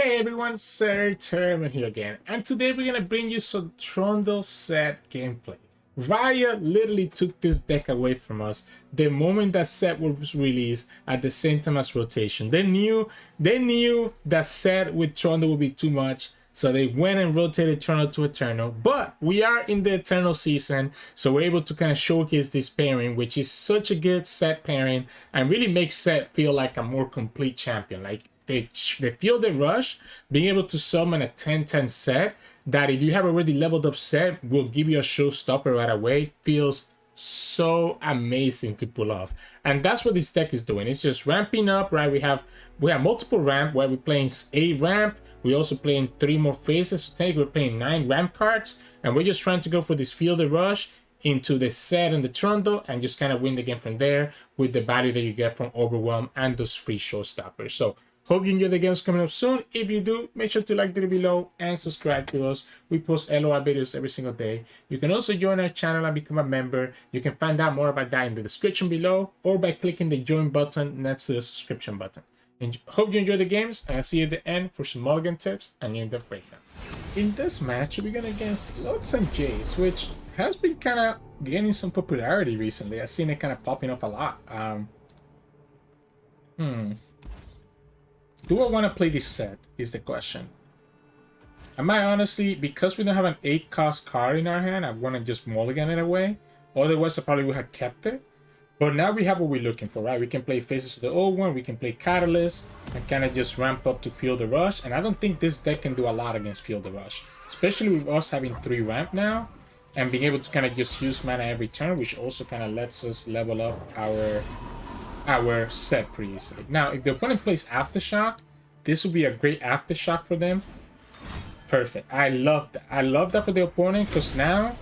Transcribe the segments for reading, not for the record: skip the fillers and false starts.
Hey everyone, Sirturmund here again, and today we're gonna bring you some Trundle Sett gameplay. Riot literally took this deck away from us the moment that Sett was released at the same time as rotation. They knew that Sett with Trundle would be too much, so they went and rotated Trundle to Eternal. But we are in the Eternal season, so we're able to kind of showcase this pairing, which is such a good Sett pairing and really makes Sett feel like a more complete champion. Like they feel the rush, being able to summon a 10-10 Sett that if you have already leveled up Sett will give you a showstopper right away. Feels so amazing to pull off, and that's what this deck is doing. It's just ramping up, right? We have multiple ramp where we're playing a ramp. We're also playing 3 more phases. So today we're playing 9 ramp cards, and we're just trying to go for this field of rush into the Sett and the Trundle and just kind of win the game from there with the value that you get from Overwhelm and those free showstoppers. So hope you enjoy the games coming up soon. If you do, make sure to like the video below and subscribe to us. We post LOR videos every single day. You can also join our channel and become a member. You can find out more about that in the description below or by clicking the join button next to the subscription button. Hope you enjoy the games, and I'll see you at the end for some mulligan tips and in-depth breakdown. In this match, we're going against Lux Jayce, which has been kind of gaining some popularity recently. I've seen it kind of popping up a lot. Do I want to play this Sett is the question. I might honestly, because we don't have an 8 cost card in our hand, I want to just mulligan it away. Otherwise, I probably would have kept it. But now we have what we're looking for, right? We can play Faces of the Old One, we can play Catalyst, and kind of just ramp up to Feel the Rush. And I don't think this deck can do a lot against Feel the Rush. Especially with us having 3 ramp now, and being able to kind of just use mana every turn, which also kind of lets us level up our Sett pretty easily. Now, if the opponent plays Aftershock, this will be a great Aftershock for them. Perfect. I love that. I love that for the opponent, because now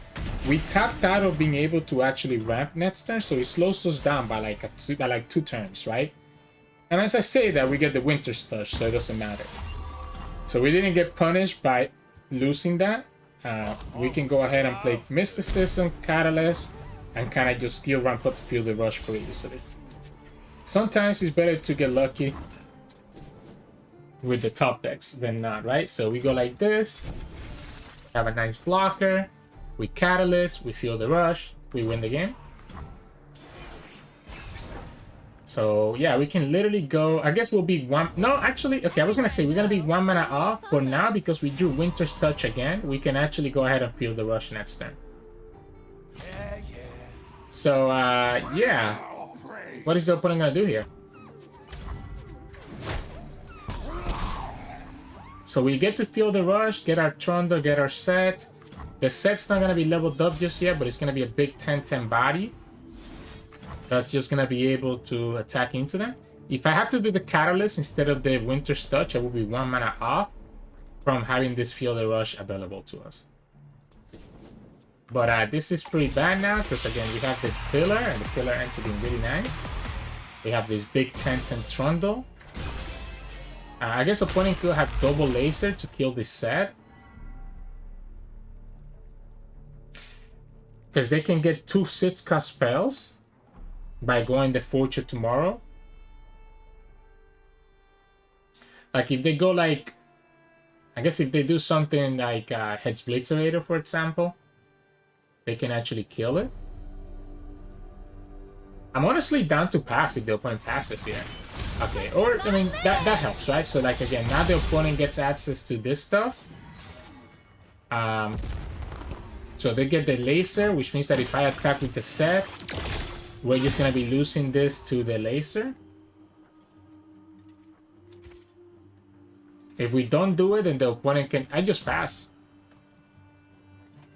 we tapped out of being able to actually ramp next turn, so it slows us down by like 2 turns, right? And as I say that, we get the Winter's Touch, so it doesn't matter. So we didn't get punished by losing that. We can go ahead and play Mysticism, Catalyst, and kind of just still ramp up to Feel the Rush pretty easily. Sometimes it's better to get lucky with the top decks than not, right? So we go like this, have a nice blocker, we Catalyst, we Feel the Rush, we win the game. So yeah, we can literally go, I guess we'll be one, no, actually, okay, I was gonna say we're gonna be 1 mana off, but now because we do Winter's Touch again, we can actually go ahead and Feel the Rush next turn. So yeah, what is the opponent gonna do here? So we get to Feel the Rush, get our Trundle, get our Sett. The Sett's not going to be leveled up just yet, but it's going to be a big 10-10 body. That's just going to be able to attack into them. If I had to do the Catalyst instead of the Winter's Touch, I would be 1 mana off from having this Feel the Rush available to us. But this is pretty bad now, because again, we have the Pillar, and the Pillar ends up being really nice. We have this big 10-10 Trundle. I guess opponent could have double laser to kill this Sett, because they can get 2 6-cost spells by going the Fortune tomorrow. Like if they go like, I guess if they do something like Heads Blitzerator, for example, they can actually kill it. I'm honestly down to pass if the opponent passes here. Okay, or, I mean, that helps, right? So, like, again, now the opponent gets access to this stuff. So they get the laser, which means that if I attack with the Sett, we're just going to be losing this to the laser. If we don't do it, then the opponent can... I just pass.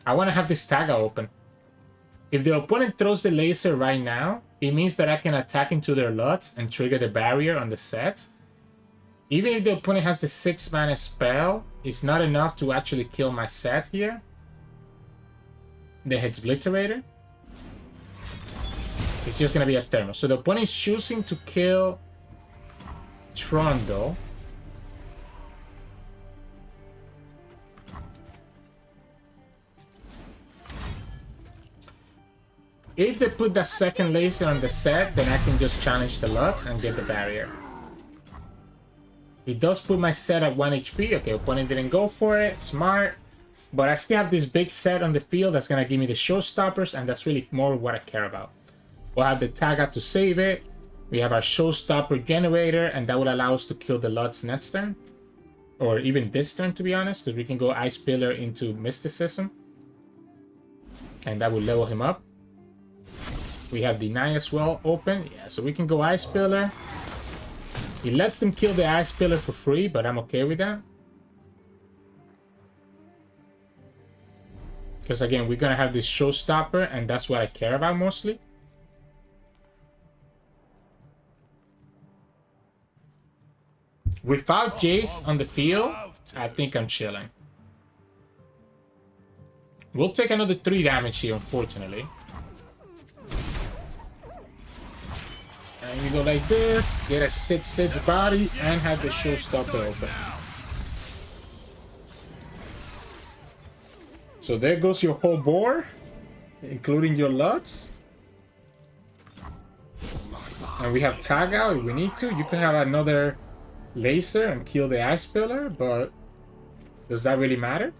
I want to have this Stagger open. If the opponent throws the laser right now, it means that I can attack into their Lux and trigger the barrier on the Sett. Even if the opponent has the 6 mana spell, it's not enough to actually kill my Sett here. The Heads Blitzerator. It's just going to be a thermal. So the opponent is choosing to kill Trundle. If they put that second laser on the Sett, then I can just challenge the Lux and get the barrier. It does put my Sett at 1 HP. Okay, opponent didn't go for it. Smart. But I still have this big Sett on the field that's going to give me the Showstoppers, and that's really more what I care about. We'll have the tag out to save it. We have our Showstopper generator, and that will allow us to kill the Lux next turn. Or even this turn, to be honest, because we can go Ice Pillar into Mysticism. And that will level him up. We have Deny as well open. Yeah, so we can go Ice Pillar. He lets them kill the Ice Pillar for free, but I'm okay with that. Because again, we're going to have this Showstopper, and that's what I care about mostly. Without Jayce on the field, I think I'm chilling. We'll take another 3 damage here, unfortunately. And we go like this, get a 6/6 body, and have the Showstopper open. So there goes your whole board, including your Lux. And we have tag out if we need to. You can have another laser and kill the Ice Pillar, but does that really matter?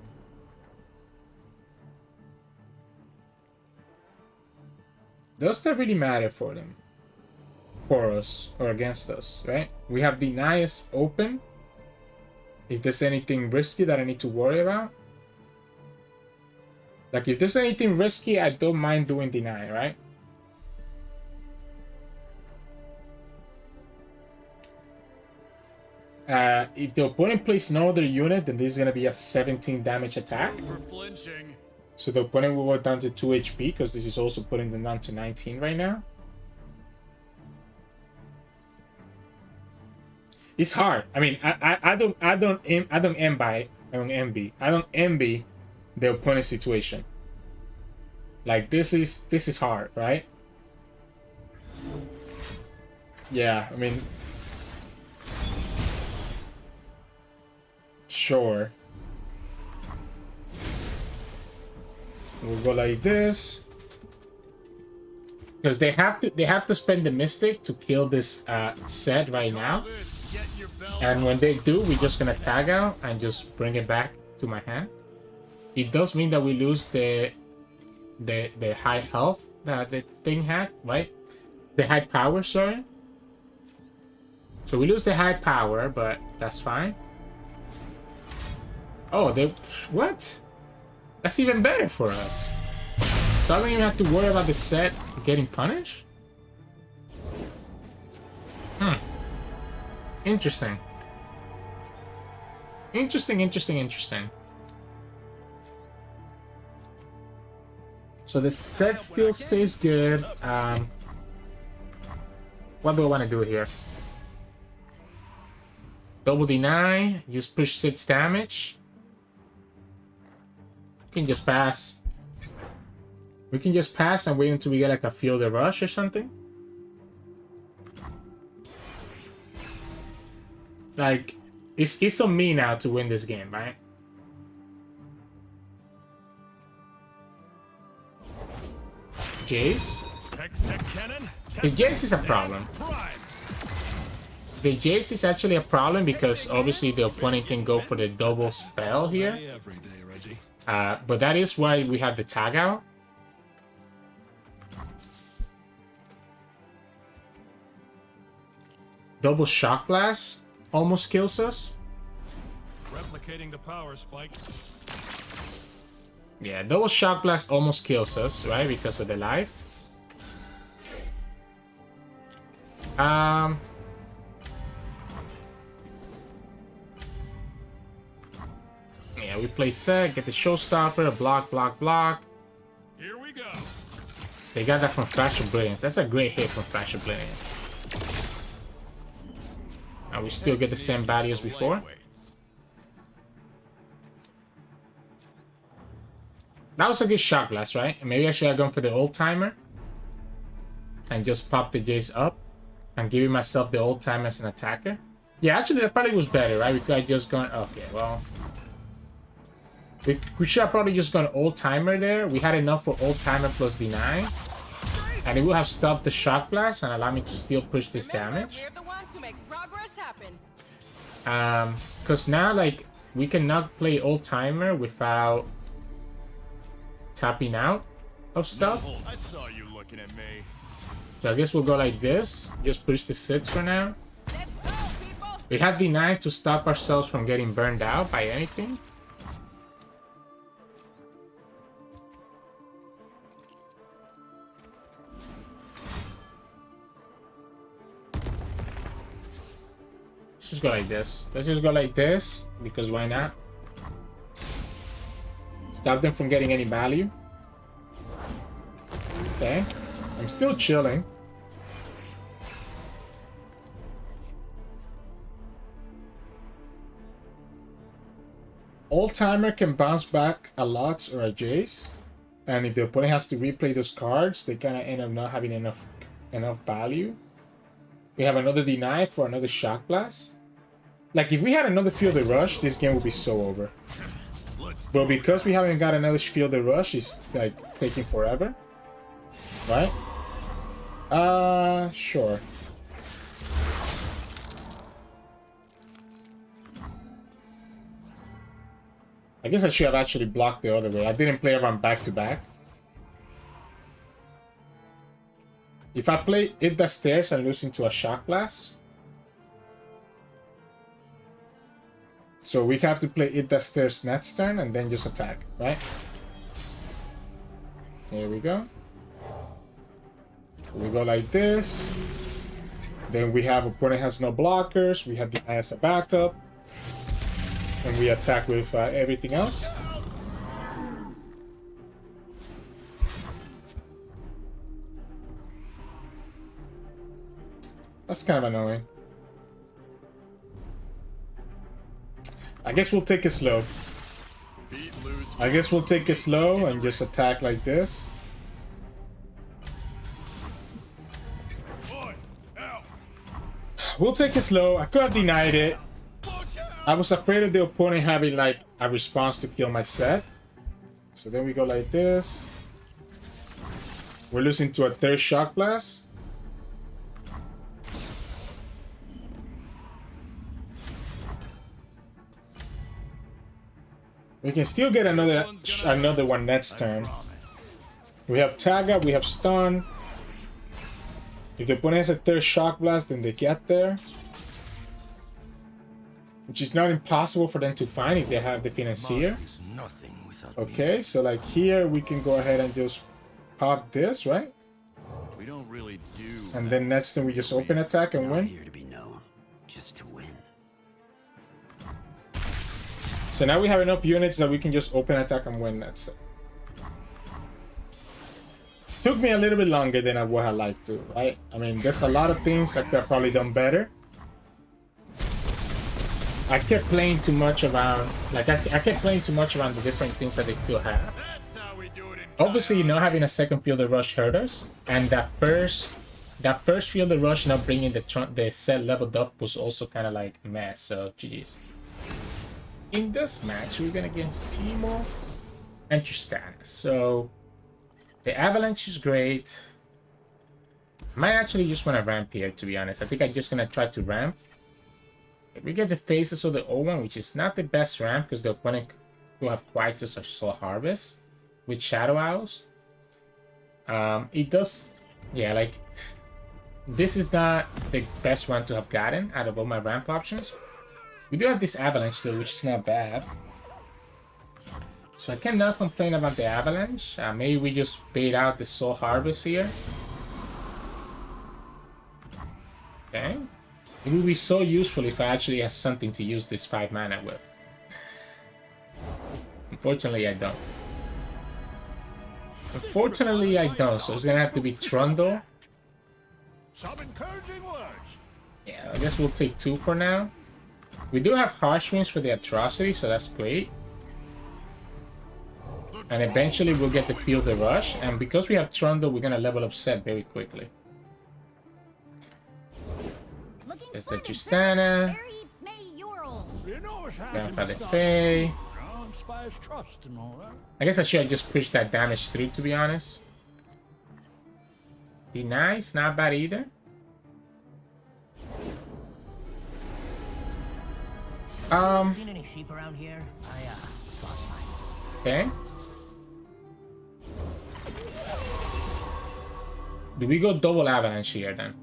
Does that really matter for them? For us or against us, right? We have Denies open. If there's anything risky that I need to worry about. Like if there's anything risky, I don't mind doing Deny, right? If the opponent plays no other unit, then this is going to be a 17 damage attack. So the opponent will go down to 2 HP because this is also putting them down to 19 right now. It's hard. I mean, I don't envy the opponent's situation. Like this is hard, right? Yeah, I mean, sure. We'll go like this. Because they have to spend the Mystic to kill this Sett right now. And when they do, we're just gonna tag out and just bring it back to my hand. It does mean that we lose the high health that the thing had, right? The high power, sorry. So we lose the high power, but that's fine. Oh, they what? That's even better for us. So I don't even have to worry about the Sett getting punished? Interesting. Interesting. So the Sett still stays good. What do I want to do here? Double Deny, just push 6 damage. We can just pass. We can just pass and wait until we get like a Field of Rush or something. Like, it's on me now to win this game, right? Jayce? The Jayce is a problem. The Jayce is actually a problem because obviously the opponent can go for the double spell here. But that is why we have the tag out. Double Shock Blast almost kills us. Replicating the power spike. Yeah, double Shock Blast almost kills us, right? Because of the life. Yeah, we play Sett, get the Showstopper, block. Here we go. They got that from Flash of Brilliance. That's a great hit from Flash of Brilliance. And we still get the same value as before. That was a good Shock Blast, right? Maybe I should have gone for the Old Timer. And just pop the Jayce up. And giving myself the Old Timer as an attacker. Yeah, actually that probably was better, right? We could have just gone... Okay, well... We should have probably just gone Old Timer there. We had enough for Old Timer plus Deny. And it would have stopped the Shock Blast and allowed me to still push this damage. Because now, like, we cannot play Old Timer without tapping out of stuff. I saw you looking at me. So I guess we'll go like this. Just push the sits for now. Let's go, people. We have D9 to stop ourselves from getting burned out by anything. Let's just go like this. Let's just go like this, because why not? Stop them from getting any value. Okay. I'm still chilling. Old Timer can bounce back a Lux or a Jayce. And if the opponent has to replay those cards, they kind of end up not having enough value. We have another deny for another Shock Blast. Like, if we had another Field of Rush, this game would be so over. But because we haven't got another Field of Rush, it's like taking forever. Right? Sure. I guess I should have actually blocked the other way. I didn't play around back to back. If I play Hit the Stairs and lose into a Shock Blast. So we have to play Hit the Stairs next turn and then just attack, right? Here we go. We go like this. Then we have opponent has no blockers. We have the eye as a backup. And we attack with everything else. That's kind of annoying. I guess we'll take it slow. I guess we'll take it slow and just attack like this. We'll take it slow. I could have denied it. I was afraid of the opponent having like a response to kill my Sett. So then we go like this. We're losing to a third Shock Blast. We can still get another one next turn. We have Tag, we have Stun. If the opponent has a third Shock Blast, then they get there. Which is not impossible for them to find if they have the Financier. Okay, so like here we can go ahead and just pop this, right? We don't really do. And then next turn we just open attack and win. Here to be known, just to win. So now we have enough units that we can just open attack and win. That's it. Took me a little bit longer than I would have liked to, right? I mean, there's a lot of things I could have probably done better. I kept playing too much around, like I kept playing too much around the different things that they could have. That's how we do it in Obviously, not having a second Field of Rush hurt us, and that first Field of Rush not bringing the Sett leveled up was also kind of like meh. So GG's. In this match, we're going against Teemo and Tristana. So the Avalanche is great. I might actually just want to ramp here, to be honest. I think I'm just going to try to ramp. If we get the Faces of the O1, which is not the best ramp because the opponent will have Quietus or Soul Harvest with Shadow Owls. It does, yeah, like, this is not the best one to have gotten out of all my ramp options. We do have this Avalanche though, which is not bad. So I cannot complain about the Avalanche. Maybe we just bait out the Soul Harvest here. Okay. It would be so useful if I actually had something to use this 5 mana with. Unfortunately, I don't. Unfortunately, I don't. So it's gonna have to be Trundle. Some encouraging words. Yeah, I guess we'll take 2 for now. We do have Harsh Winds for the Atrocity, so that's great. And eventually we'll get the Field of Rush. And because we have Trundle, we're gonna level up Sett very quickly. There's the Tristana. Grandfather Faye. I guess I should have just pushed that damage through, to be honest. Be nice, not bad either. Seen any sheep around here? I lost mine. Okay. Do we go double avalanche here then?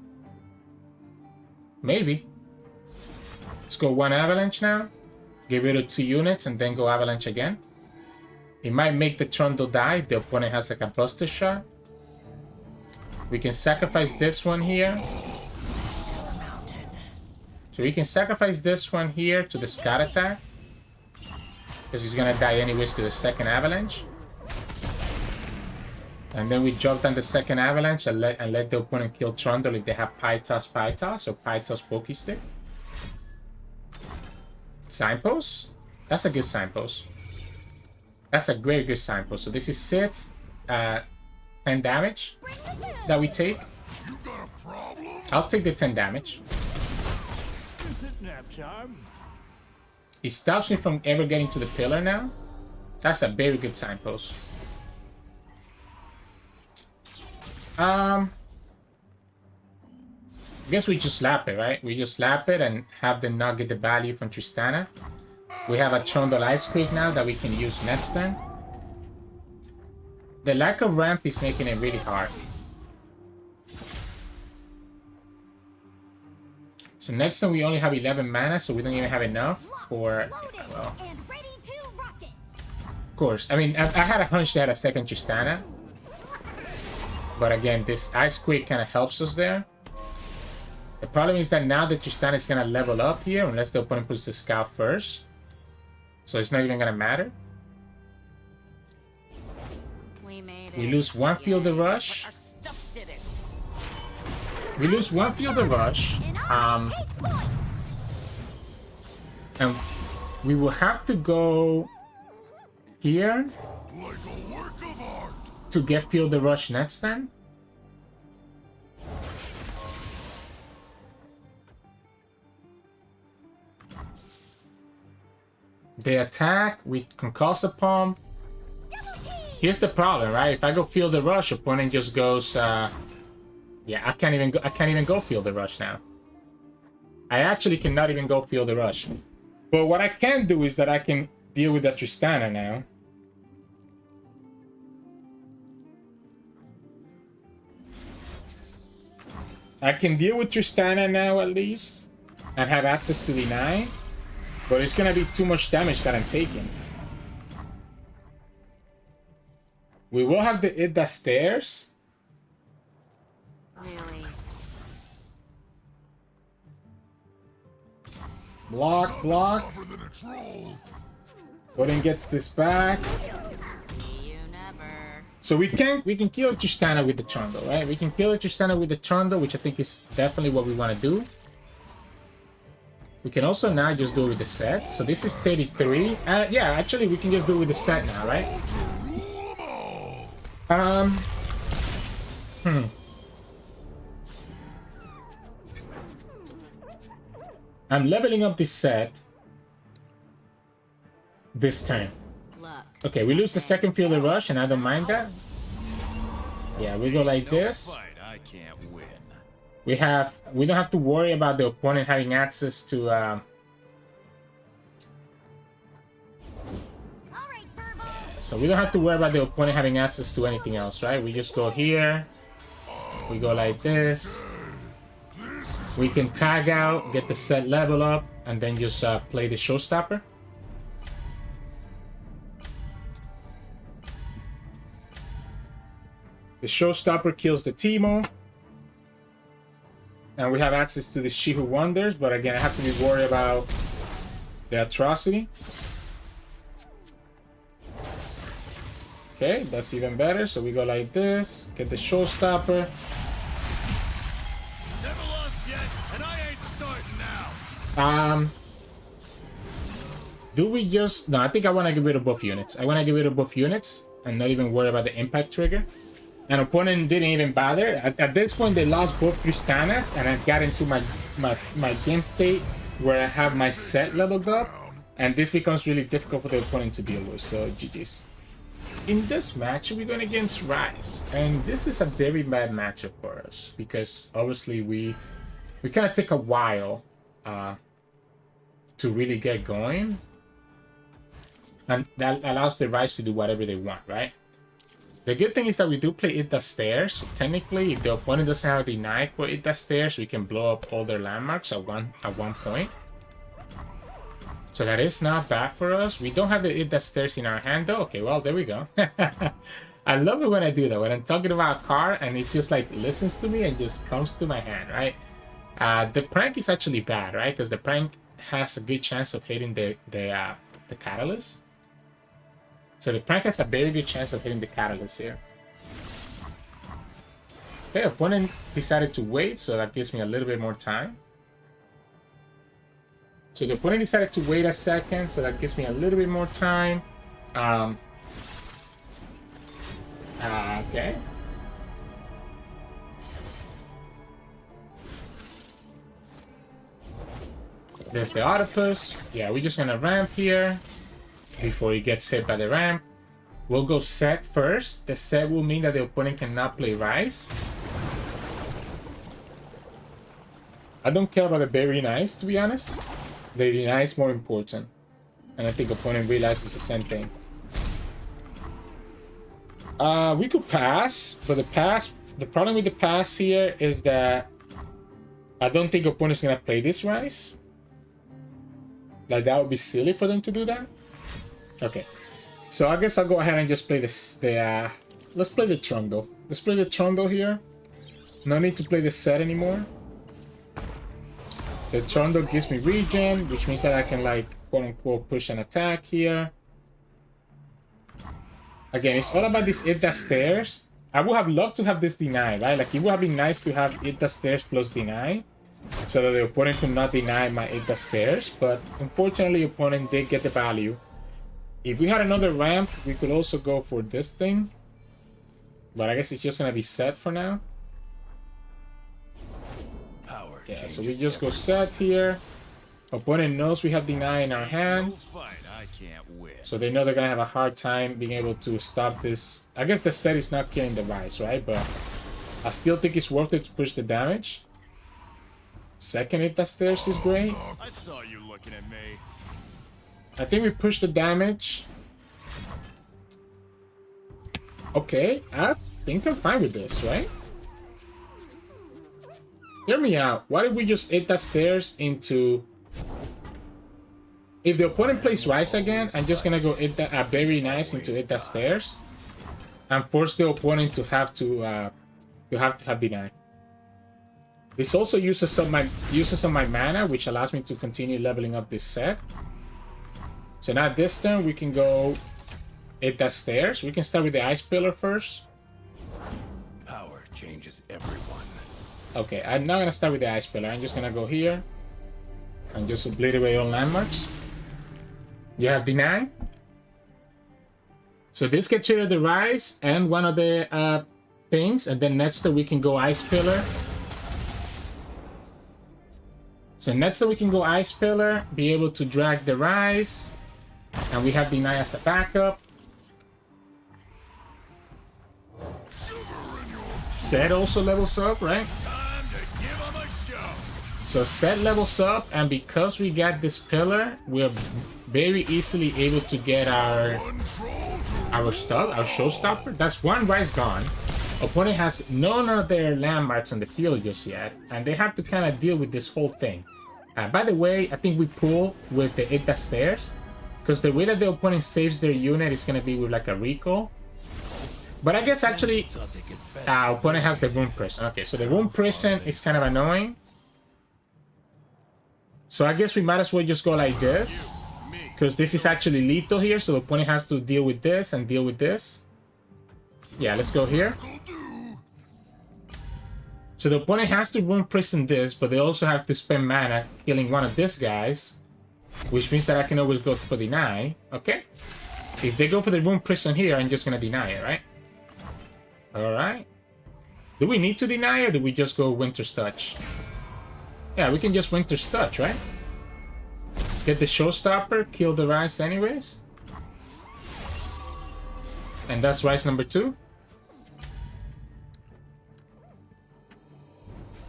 Maybe. Let's go one avalanche now. Get rid of 2 units and then go avalanche again. It might make the Trundle die if the opponent has like a buster shot. We can sacrifice this one here. So we can sacrifice this one here to the Scout attack. Because he's gonna die anyways to the second avalanche. And then we jump down the second avalanche and let the opponent kill Trundle if they have Pytos or Pytos Pokestick. Signpost? That's a good signpost. That's a very good signpost. So this is 6, 10 damage that we take. I'll take the 10 damage. It stops me from ever getting to the pillar now. That's a very good signpost. I guess we just slap it, right? We just slap it and have them not get the value from Tristana. We have a Trundle Ice Quake now that we can use next turn. The lack of ramp is making it really hard. So next turn we only have 11 mana, so we don't even have enough for... Well, of course. I mean, I had a hunch they had a second Tristana. But again, this Ice Quake kind of helps us there. The problem is that now the Tristana is going to level up here unless the opponent puts the Scout first. So it's not even going to matter. We lose 1 Field of Rush. We lose 1 Field of Rush. And we will have to go here to get Field of Rush next turn. They attack, we can cause a pump. Here's the problem, right? If I go Field of Rush, opponent just goes yeah, I can't even go Field of Rush now. I actually cannot even go Field of Rush. But what I can do is that I can deal with the Tristana now. I can deal with Tristana now at least and have access to the 9. But it's gonna be too much damage that I'm taking. We will have the Idda Stairs. Really? Block, block. Odin gets this back. See you never. So we can kill Tristana with the Trundle, right? We can kill Tristana with the Trundle, which I think is definitely what we want to do. We can also now just do it with the Sett. So this is 33. Yeah, actually we can just do it with the Sett now, right? I'm leveling up this Sett this turn. Okay, we lose the second Field of Rush, and I don't mind that. Yeah, we go like this. I can't win. We don't have to worry about the opponent having access to so we don't have to worry about the opponent having access to anything else, right? We just go here. We go like this. We can tag out, get the Sett level up, and then just play the Showstopper. The Showstopper kills the Teemo. And we have access to the She Who Wonders, but again, I have to be worried about the Atrocity. Okay, that's even better. So we go like this, get the Showstopper. Never lost yet, and I ain't starting now. Do we just... No, I think I want to get rid of both units. I want to get rid of both units and not even worry about the impact trigger. An opponent didn't even bother. At this point, they lost both Tristanas, and I got into my game state where I have my Sett leveled up, and this becomes really difficult for the opponent to deal with. So GG's. In this match, we're going against Ryze, and this is a very bad matchup for us because obviously we kind of take a while to really get going. And that allows the Ryze to do whatever they want, right? The good thing is that we do play It Does Stairs. So technically, if the opponent doesn't have a deny for It Does Stairs, we can blow up all their landmarks at one point. So that is not bad for us. We don't have the It Does Stairs in our hand though. Okay, well, there we go. I love it when I do that. When I'm talking about a card and it's just like listens to me and just comes to my hand, right? The prank is actually bad, right? Because the prank has a good chance of hitting the catalyst. So the prank has a very good chance of hitting the catalyst here. Okay, opponent decided to wait, so that gives me a little bit more time. So the opponent decided to wait a second, so that gives me a little bit more time. Okay. There's the Octopus. Yeah, we're just gonna ramp here before he gets hit by the ramp. We'll go Sett first. The Sett will mean that the opponent cannot play Ryze. I don't care about the Very Nice, to be honest. The Very Nice is more important. And I think opponent realizes the same thing. We could pass, but the problem with the pass here is that I don't think opponent's gonna play this Ryze. Like, that would be silly for them to do that. Okay, so I guess I'll go ahead and just play let's play the Trundle. Let's play the Trundle here. No need to play the Sett anymore. The Trundle gives me regen, which means that I can, like, quote-unquote push an attack here. Again, it's all about this It Does Stairs. I would have loved to have this deny, right? Like, it would have been nice to have It Does Stairs plus deny, so that the opponent could not deny my It Does Stairs, but unfortunately, the opponent did get the value. If we had another ramp, we could also go for this thing, but I guess it's just gonna be Sett for now. Yeah, so we just go Sett here. Opponent knows we have deny in our hand, so they know they're gonna have a hard time being able to stop this. I guess the Sett is not killing the Ryze, right? But I still think it's worth it to push the damage. Second It Does Stairs is great. I saw you looking at me. I think we push the damage. Okay, I think I'm fine with this, right? Hear me out. What if we just It Does Stairs into... If the opponent plays Ryze again, I'm just gonna go Very Nice into It Does Stairs and force the opponent to have deny. This also uses some of my mana, which allows me to continue leveling up this Sett. So now this turn we can go It Does Stairs. We can start with the Ice Pillar first. Power changes everyone. Okay, I'm not gonna start with the Ice Pillar. I'm just gonna go here and just obliterate all landmarks. You have deny. So this gets rid of the Ryze and one of the things, and then next turn we can go Ice Pillar. So next turn we can go Ice Pillar, be able to drag the Ryze, and we have deny as a backup. Sett also levels up, right? So Sett levels up, and because we got this pillar, we're very easily able to get our Showstopper. That's one Ryze gone. Opponent has none of their landmarks on the field just yet, and they have to kind of deal with this whole thing. By the way, I think we pull with the It Does Stairs, because the way that the opponent saves their unit is going to be with like a recall. But I guess actually, opponent has the Rune Prison. Okay, so the Rune Prison is kind of annoying. So I guess we might as well just go like this, because this is actually lethal here, so the opponent has to deal with this and deal with this. Yeah, let's go here. So the opponent has to Rune Prison this, but they also have to spend mana killing one of these guys, which means that I can always go for deny. Okay. If they go for the Rune Prison here, I'm just gonna deny it, right? Alright. Do we need to deny, or do we just go Winter's Touch? Yeah, we can just Winter's Touch, right? Get the Showstopper, kill the Ryze anyways. And that's Ryze number 2.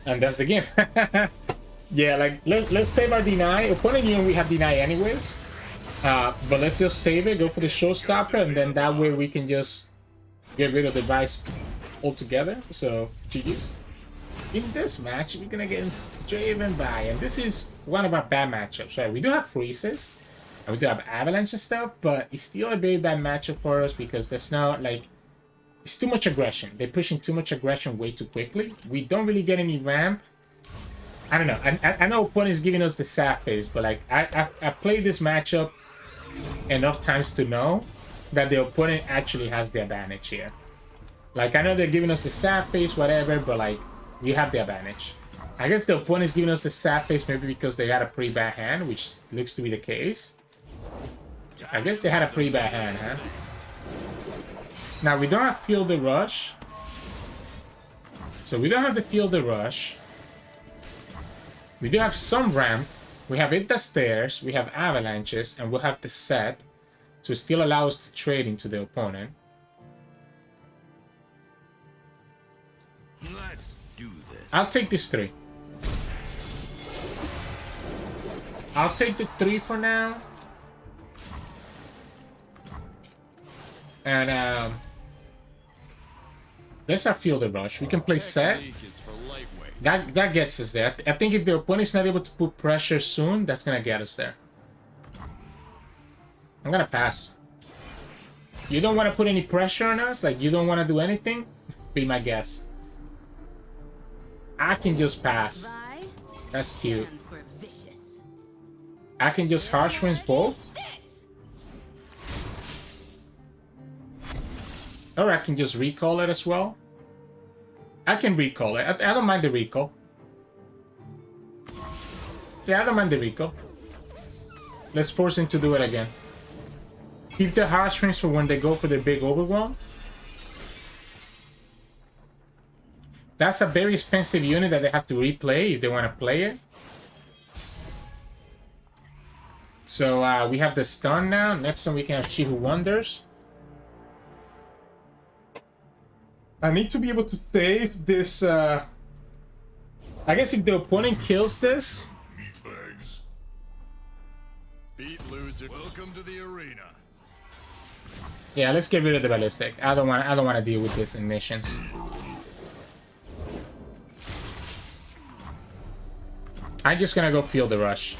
And that's the game. Yeah, like let's save our deny. Opponent union we have deny anyways. But let's just save it, go for the showstopper, and then that way we can just get rid of the Ryze altogether. So GG's. In this match, we're gonna get Draven Vi, and this is one of our bad matchups, right? We do have freezes, and we do have avalanche and stuff, but it's still a very bad matchup for us because there's not like it's too much aggression. They're pushing too much aggression way too quickly. We don't really get any ramp. I don't know. I know opponent is giving us the sad face, but like I played this matchup enough times to know that the opponent actually has the advantage here. Like I know they're giving us the sad face, whatever, but like we have the advantage. I guess the opponent is giving us the sad face maybe because they had a pretty bad hand, which looks to be the case. I guess they had a pretty bad hand, huh? Now we don't have Feel the Rush. So we don't have the Feel the Rush. We do have some ramp. We have Hit the Stairs, we have avalanches, and we'll have the Sett to still allow us to trade into the opponent. Let's do this. I'll take this 3. I'll take the 3 for now. And let's not Feel the Rush. We can play Sett. That gets us there. I think if the opponent's not able to put pressure soon, that's gonna get us there. I'm gonna pass. You don't want to put any pressure on us? Like, you don't want to do anything? Be my guess. I can just pass. That's cute. I can just Harsh Winds both? Or I can just recall it as well. I can recall it. I don't mind the recall. Yeah, I don't mind the recall. Let's force him to do it again. Keep the Harsh Winds for when they go for the big overwhelm. That's a very expensive unit that they have to replay if they want to play it. So we have the stun now. Next one we can have She Who Wonders. I need to be able to save this. I guess if the opponent kills this. Beat loser. Welcome to the arena. Yeah, let's get rid of the ballistic. I don't want to deal with this in missions. I'm just gonna go Feel the Rush.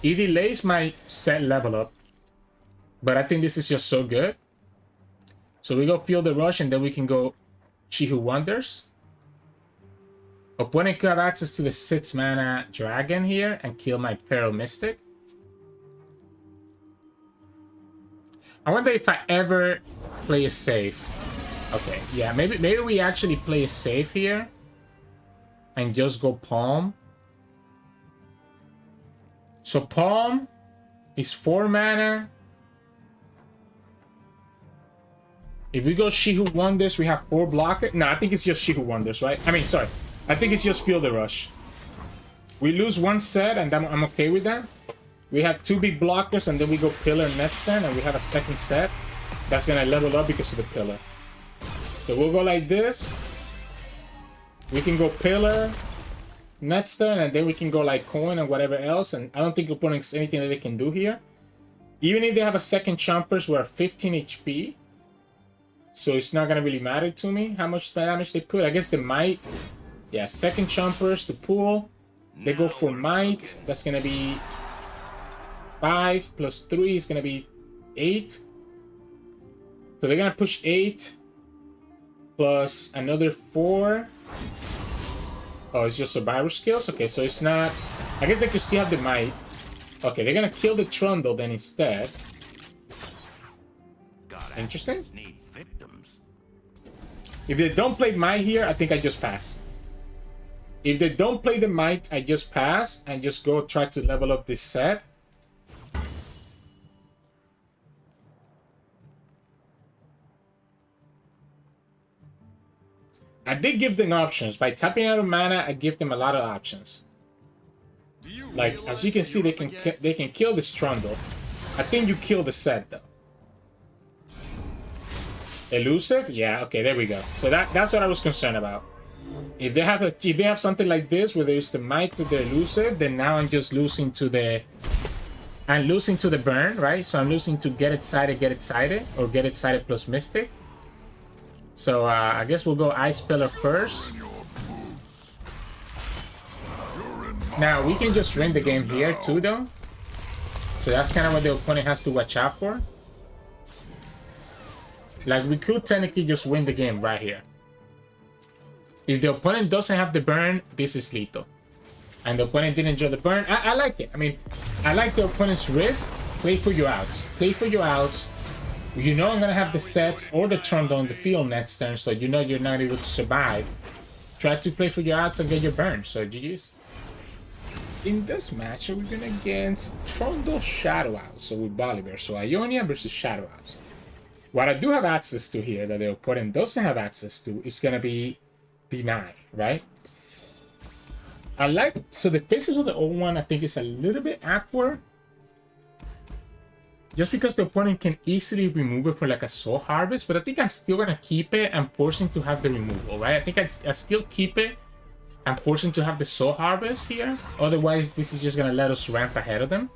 It delays my Sett level up, but I think this is just so good. So we go Feel the Rush, and then we can go She Who Wonders. Opponent could have access to the 6 mana dragon here and kill my Feral Mystic. I wonder if I ever play it safe. Okay, yeah, maybe we actually play it safe here and just go Palm. So Palm is 4 mana. If we go She Who Wonders, we have 4 blocker. No, I think it's just She Who Wonders, right? I mean, sorry. I think it's just Feel the Rush. We lose 1 Sett, and I'm okay with that. We have 2 big blockers, and then we go Pillar next turn, and we have a second Sett. That's gonna level up because of the Pillar. So we'll go like this. We can go Pillar next turn, and then we can go like Coin and whatever else. And I don't think opponent's anything that they can do here. Even if they have a second Chompers, we're 15 HP. So it's not gonna really matter to me how much damage they put. I guess the Might. Yeah, second Chompers to pull. They go for Might. That's gonna be 5 plus 3 is gonna be 8. So they're gonna push 8 plus another 4. Oh, it's just survivor skills? Okay, so it's not... I guess they could still have the Might. Okay, they're gonna kill the Trundle then instead. Interesting. If they don't play Might here, I think I just pass. If they don't play the Might, I just pass and just go try to level up this Sett. I did give them options. By tapping out of mana, I give them a lot of options. Like, as you can see, they can kill this Trundle. I think you kill the Sett, though. Elusive? Yeah, okay, there we go. So that's what I was concerned about. If they have something like this where there's the might to their elusive, then now I'm just losing to the burn, right? So I'm losing to get excited, or get excited plus mystic. So I guess we'll go Ice Pillar first. Now we can just win the game here too, though. So that's kind of what the opponent has to watch out for. Like, we could technically just win the game right here. If the opponent doesn't have the burn, this is lethal. And the opponent didn't enjoy the burn. I like it. I mean, I like the opponent's risk. Play for your outs. Play for your outs. You know I'm going to have the Sett or the Trundle on the field next turn, so you know you're not able to survive. Try to play for your outs and get your burn. So GG's. In this match, we're going against Trundle Shadow Owls. So with Volibear. So Ionia versus Shadow Owls. What I do have access to here that the opponent doesn't have access to is going to be Deny, right? I like, so the faces of the old one I think is a little bit awkward. Just because the opponent can easily remove it for like a Soul Harvest, but I think I'm still going to keep it and force him to have the removal, right? I think I still keep it and force him to have the Soul Harvest here. Otherwise, this is just going to let us ramp ahead of them.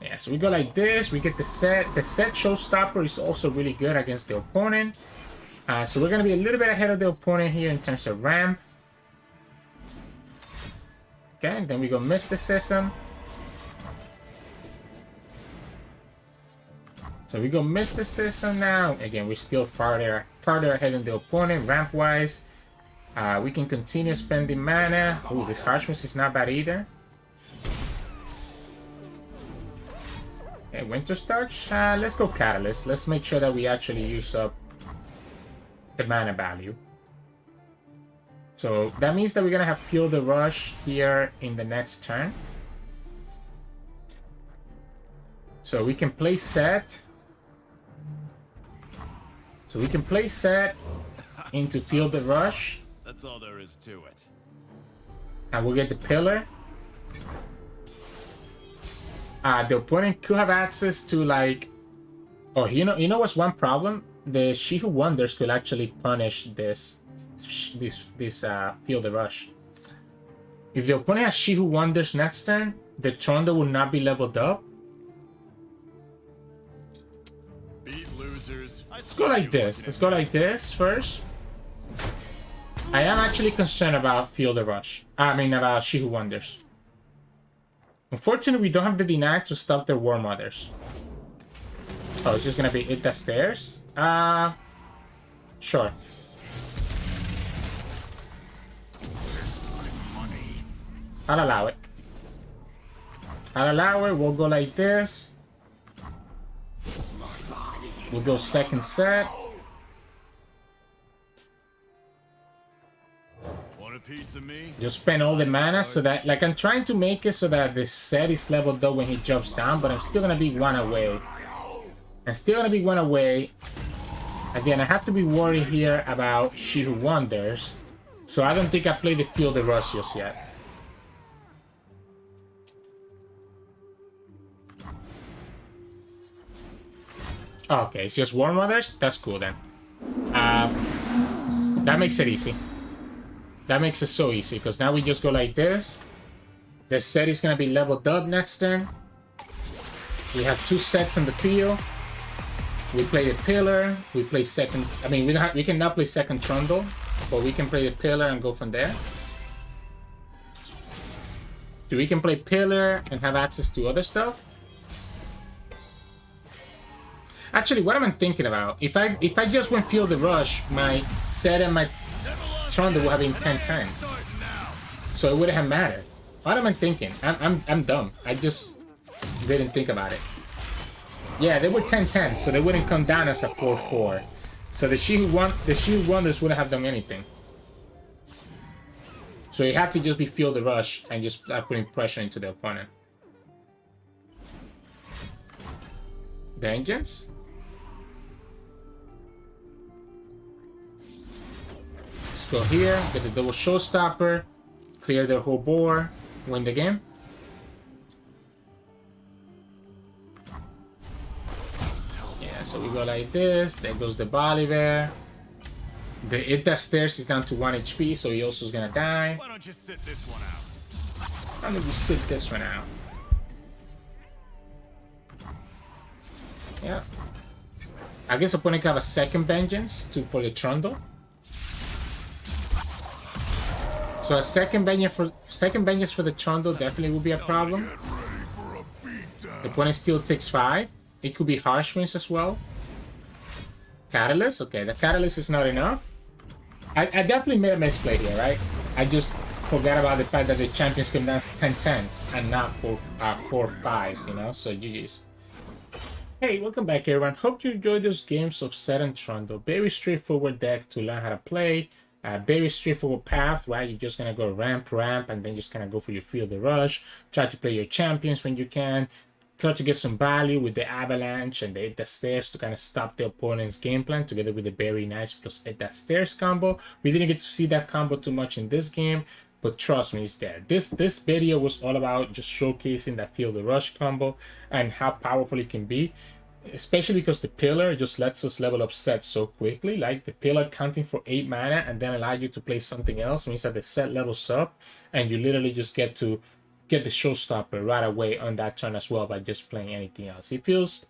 Yeah, so we go like this. We get the Sett. The Sett Showstopper is also really good against the opponent. So we're going to be a little bit ahead of the opponent here in terms of ramp. Okay, and then we go Mysticism. So we go Mysticism now. Again, we're still farther ahead than the opponent ramp-wise. We can continue spending mana. Ooh, this Harshness is not bad either. Okay, Winter Starch. Let's go Catalyst. Let's make sure that we actually use up the mana value. So that means that we're gonna have Feel the Rush here in the next turn. So we can play Sett. So we can play Sett into Feel the Rush. That's all there is to it. And we'll get the Pillar. The opponent could have access to like... Oh, you know what's one problem? The She Who Wonders could actually punish this Feel the Rush. If the opponent has She Who Wonders next turn, the Trundle will not be leveled up. Beat losers. Let's go like this. Let's go like this first. I am actually concerned about Feel the Rush. I mean, about She Who Wonders. Unfortunately, we don't have the Deny to stop their War Mothers. Oh, it's just gonna be Hit the Stairs? Sure. I'll allow it. I'll allow it. We'll go like this. We'll go second Sett. Want a piece of me? Just spend all the mana so that, like, I'm trying to make it so that the Sett is leveled up when he jumps down, but I'm still gonna be one away. I'm still gonna be one away. Again, I have to be worried here about She Who Wonders, so I don't think I played the Feel the Rush just yet. Okay, it's just War Mothers? That's cool then. That makes it easy. That makes it so easy, because now we just go like this. The Sett is going to be leveled up next turn. We have two Setts on the field. We play the Pillar. We play second... I mean, we cannot play second Trundle, but we can play the Pillar and go from there. So we can play Pillar and have access to other stuff. Actually, what am I thinking about? If I just went Feel the Rush, my Sett and my Trundle would have been 10-10s. So it wouldn't have mattered. What am I thinking? I'm dumb. I just didn't think about it. Yeah, they were 10-10, so they wouldn't come down as a 4-4. So the She Who Wonders wouldn't have done anything. So you have to just be Feel the Rush and just putting pressure into the opponent. Vengeance? Let's go here, get the double Showstopper, clear their whole board, win the game. Yeah, so we go like this, there goes the Volibear. The It That Stairs is down to 1 HP, so he also is gonna die. Why don't you sit this one out? I'm gonna sit this one out. Yeah. I guess opponent can have a second Vengeance for the Trundle. So a second Vengeance for the Trundle definitely will be a problem. The opponent still takes 5. It could be Harsh Winds as well. Catalyst? Okay, the Catalyst is not enough. I definitely made a misplay here, right? I just forgot about the fact that the champions can dance 10-10s and not 4-5s, you know? So GG's. Hey, welcome back everyone. Hope you enjoyed those games of Sett and Trundle. Very straightforward deck to learn how to play. Very straightforward path, right? You're just gonna go ramp, and then just kind of go for your Feel the Rush. Try to play your champions when you can. Try to get some value with the Avalanche and the Stairs to kind of stop the opponent's game plan together with the Very Nice plus that Stairs combo. We didn't get to see that combo too much in this game, but trust me, it's there. This video was all about just showcasing that Feel the Rush combo and how powerful it can be. Especially because the Pillar just lets us level up Sett so quickly. Like the Pillar counting for 8 mana and then allow you to play something else means that the Sett levels up and you literally just get to get the Showstopper right away on that turn as well by just playing anything else. It feels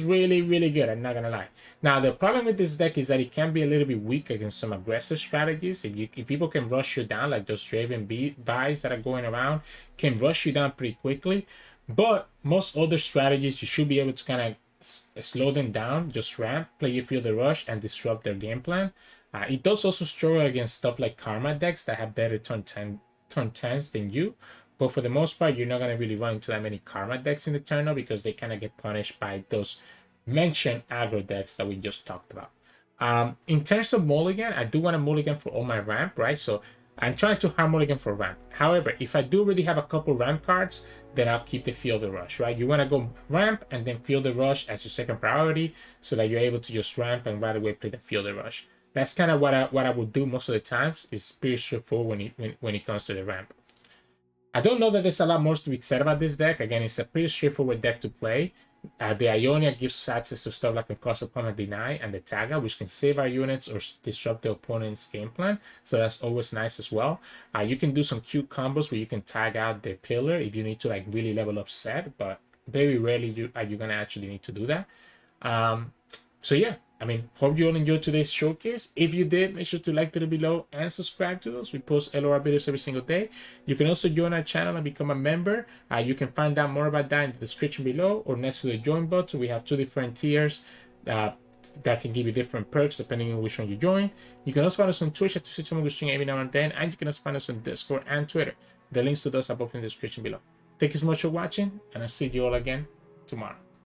really, really good, I'm not gonna lie. Now the problem with this deck is that it can be a little bit weak against some aggressive strategies. If people can rush you down, like those Draven Vi's that are going around can rush you down pretty quickly. But most other strategies, you should be able to kind of slow them down, just ramp, play your Feel the Rush, and disrupt their game plan. It does also struggle against stuff like Karma decks that have better turn 10s than you. But for the most part, you're not going to really run into that many Karma decks in the turn because they kind of get punished by those mentioned aggro decks that we just talked about. In terms of mulligan, I do want to mulligan for all my ramp, right? So I'm trying to hard mulligan for ramp. However, if I do already have a couple ramp cards, then I'll keep the Feel the Rush, right? You want to go ramp and then Feel the Rush as your second priority so that you're able to just ramp and right away play the Feel the Rush. That's kind of what I would do most of the times. It's pretty straightforward when it comes to the ramp. I don't know that there's a lot more to be said about this deck. Again, it's a pretty straightforward deck to play. The Ionia gives us access to stuff like a Cause Opponent Deny and the Tagger, which can save our units or disrupt the opponent's game plan. So that's always nice as well. You can do some cute combos where you can tag out the Pillar if you need to like really level up Sett, but very rarely are you gonna actually need to do that. So yeah, I mean, hope you all enjoyed today's showcase. If you did, make sure to like it below and subscribe to us. We post LOR videos every single day. You can also join our channel and become a member. You can find out more about that in the description below or next to the join button. We have 2 different tiers that can give you different perks depending on which one you join. You can also find us on Twitch at Sirturmund. We stream every now and then, and you can also find us on Discord and Twitter. The links to those are both in the description below. Thank you so much for watching, and I'll see you all again tomorrow.